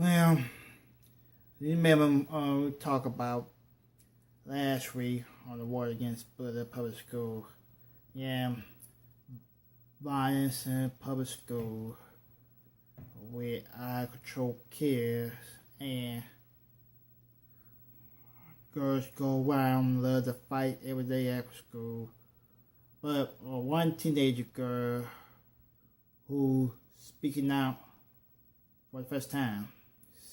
Well, you remember we talked about last week on the war against Buddha public school. Yeah, violence in public school with out of control kids and girls go around love to fight every day after school. But one teenager girl who speaking out for the first time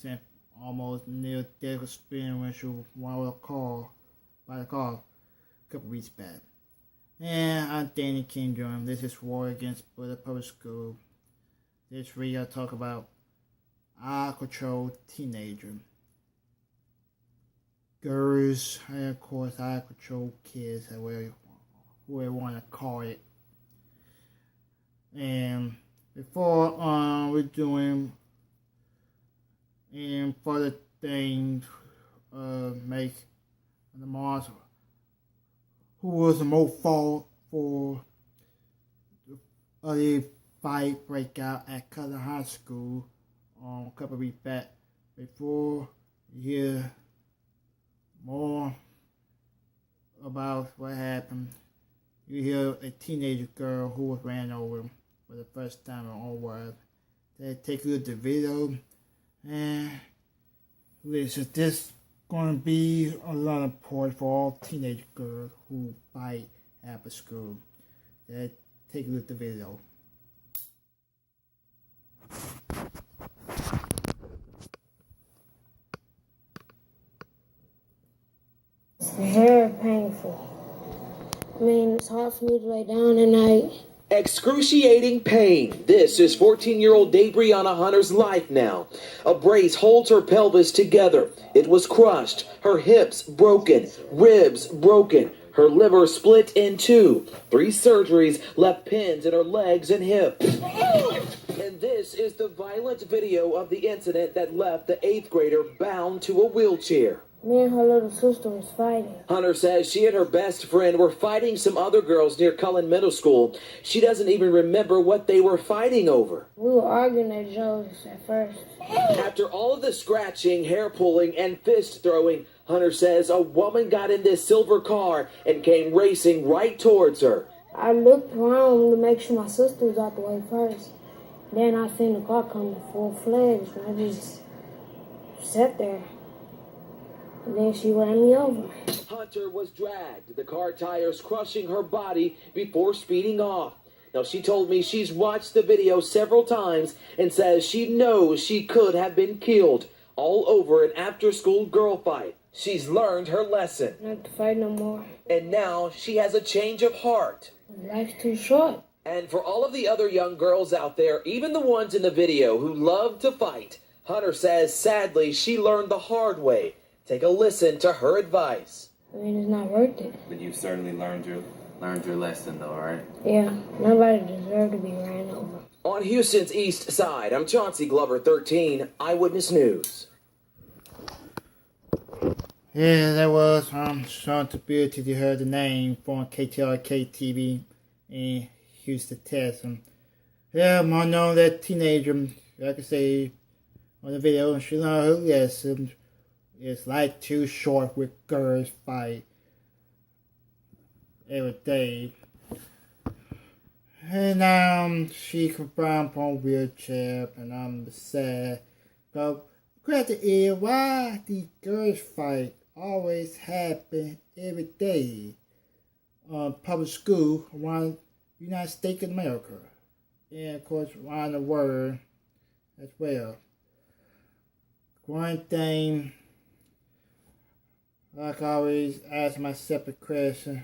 sent almost near-death experience while by the car a couple weeks back. And I'm Danny Kendrum. This is War Against Buddha Public School. This week I'll talk about out-of-control teenager. Girls, and of course out-of-control kids, whoever we want to call it. And before we're doing and further things, make the Mars who was the most fault for the fight breakout at Cutler High School a couple of weeks back. Before you hear more about what happened, you hear a teenager girl who was ran over for the first time in all world. They take a look at the video, and listen, this going to be a lot of support for all teenage girls who fight after school. They take a look at the video. It's very painful. I mean, it's hard for me to lay down at night. Excruciating pain. This is 14-year-old Dabriana Hunter's life now. A brace holds her pelvis together. It was crushed. Her hips broken. Ribs broken. Her liver split in two. 3 surgeries left pins in her legs and hips. And this is the violent video of the incident that left the 8th grader bound to a wheelchair. Me and her little sister was fighting. Hunter says she and her best friend were fighting some other girls near Cullen Middle School. She doesn't even remember what they were fighting over. We were arguing at Joe's at first. After all of the scratching, hair pulling, and fist throwing, Hunter says a woman got in this silver car and came racing right towards her. I looked around to make sure my sister was out the way first. Then I seen the car coming full-fledged, and I just sat there. And then she ran me over. Hunter was dragged, the car tires crushing her body before speeding off. Now, she told me she's watched the video several times and says she knows she could have been killed, all over an after-school girl fight. She's learned her lesson. Not to fight no more. And now she has a change of heart. Life's too short. And for all of the other young girls out there, even the ones in the video who love to fight, Hunter says sadly she learned the hard way. Take a listen to her advice. I mean, it's not worth it. But you've certainly learned your lesson, though, right? Yeah, nobody deserved to be ran over. On Houston's East Side, I'm Chauncey Glover, 13, Eyewitness News. Yeah, that was Sean Tabirty. You heard the name from KTRK TV in Houston, Texas. Yeah, I know that teenager, like I say on the video, she learned her lesson. It's like too short with girls fight every day. And she confirmed on a wheelchair, and I'm sad. But question is, why these girls fight always happen every day public school around the United States of America, and of course around the world as well. One thing, like I always ask myself a question,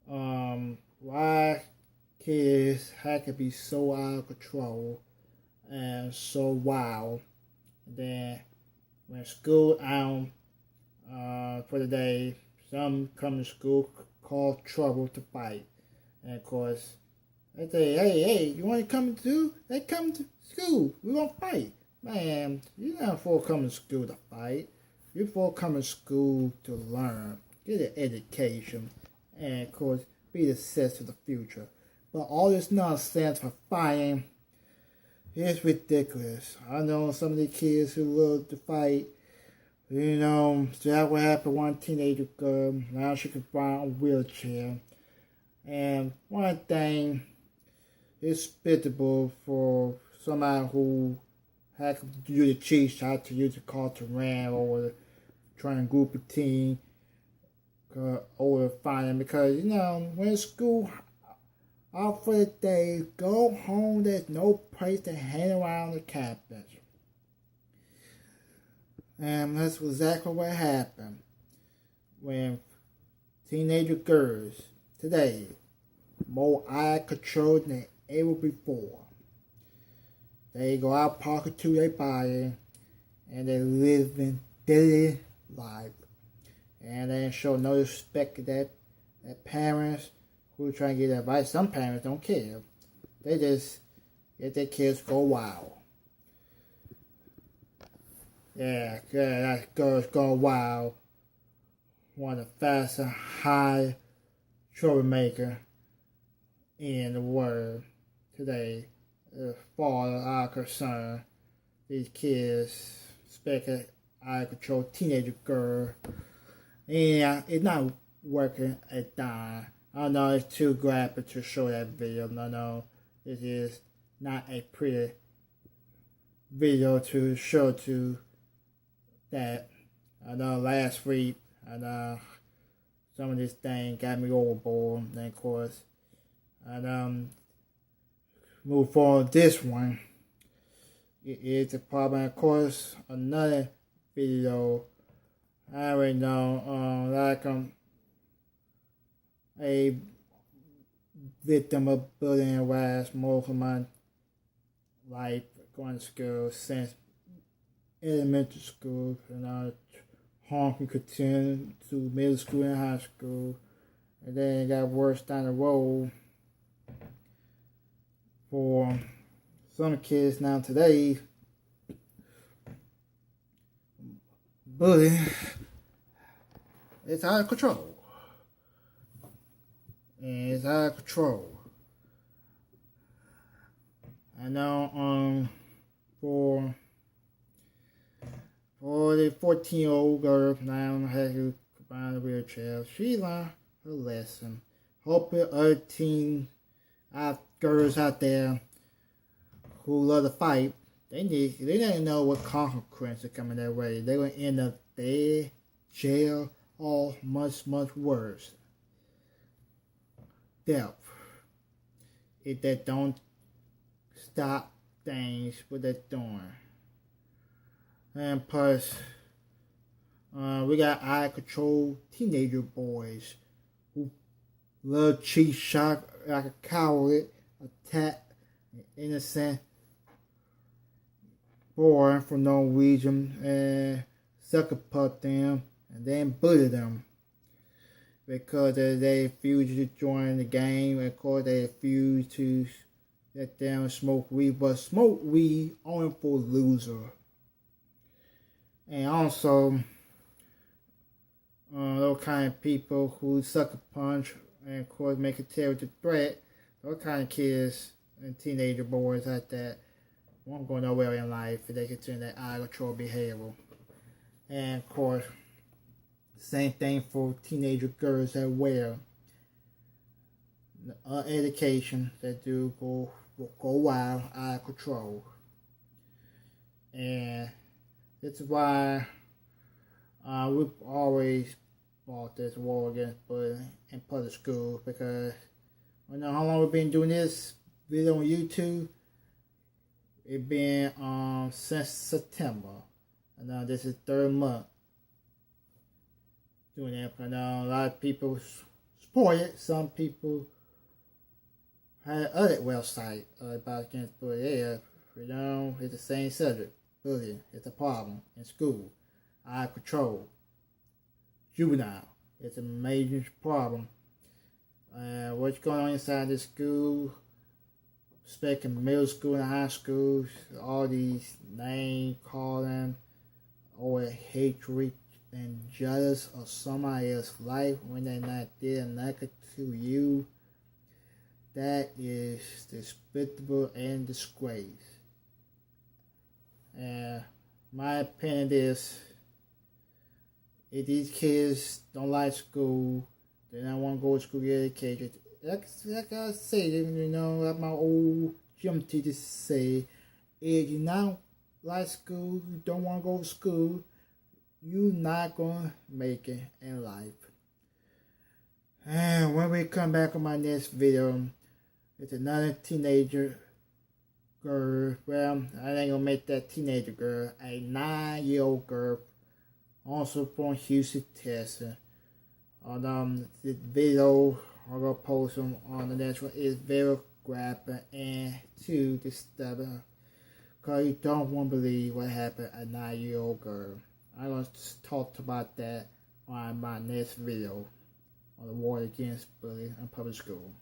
why kids have to be so out of control and so wild? And then when school out for the day, some come to school cause trouble to fight. And of course, they say, hey, you want to come to? They come to school. We gonna fight. Man, you're not for coming to school to fight. You're for coming to school to learn, get an education, and of course, be the success of the future. But all this nonsense for fighting, It's ridiculous. I know some of the kids who love to fight. You know, so that what happened. One teenager girl, now she can ride on a wheelchair. And one thing, it's pitiable for somebody who had to do the cheat shot to use the car to ram or trying to group a team or find them because, you know, when school out for the day, go home, there's no place to hang around the campus. And that's exactly what happened when teenager girls today more out of control than ever before. They go out parking to their body and they live in daily life. And they show no respect that parents who are trying to get advice. Some parents don't care. They just let their kids go wild. Yeah, that girl's going wild. One of the fastest and high troublemaker in the world today. As far as I'm concerned, these kids, especially out of control teenager girl, and it's not working a dime. I know it's too graphic to show that video. No, this is not a pretty video to show to that. I know last week, I know some of this thing got me overboard. And of course, and move forward this one. It is a problem. Of course, another video. I already know, like a victim of bullying and harassment most of my life going to school since elementary school, and harm can continue to middle school and high school, and then it got worse down the road for some kids now today. Bullying it's out of control. And it's out of control. I know for the 14-year-old girl now has to combine a wheelchair, she learned her lesson. Hoping other teen girls out there who love to fight, they didn't know what consequences are coming their way. They're gonna end up dead, jail, or much worse. Death. If they don't stop things what they're doing. And plus, we got out of control teenager boys who love cheat shot like a coward, attack an innocent boy for no reason, and sucker pup them and then bully them because they refuse to join the game. Of course, they refuse to let them smoke weed, but smoke weed only for loser. And also, those kind of people who sucker punch and of course make a terrorist threat, those kind of kids and teenager boys like that won't go nowhere in life if they continue that out of control behavior. And of course, same thing for teenager girls as well. Education that do go wild, out of control. And this is why we've always fought this war against bullying in public schools, because I know how long we've been doing this video on YouTube. It's been since September. And now this is third month doing that. I know a lot of people support it. Some people had other website about against bullying. Yeah, you know, it's the same subject. Bullying is a problem in school. Out of control. Juvenile. It's a major problem. What's going on inside the school, especially middle school and high schools, all these name calling or hatred and jealous of somebody else's life when they're not there nothing to you. That is despicable and disgrace. And my opinion is, if these kids don't like school, they don't want to go to school to get educated. Like I say, like my old gym teacher say, if you not like school, you don't want to go to school, you're not going to make it in life. And when we come back on my next video, it's another teenager girl. Well, I ain't gonna make that teenager girl. A 9-year-old girl, also from Houston, Texas. On the video I'm gonna post on the next one is very graphic and too disturbing. Cause you don't want to believe what happened to a 9-year-old girl. I'm gonna talk about that on my next video on the war against bullying in public school.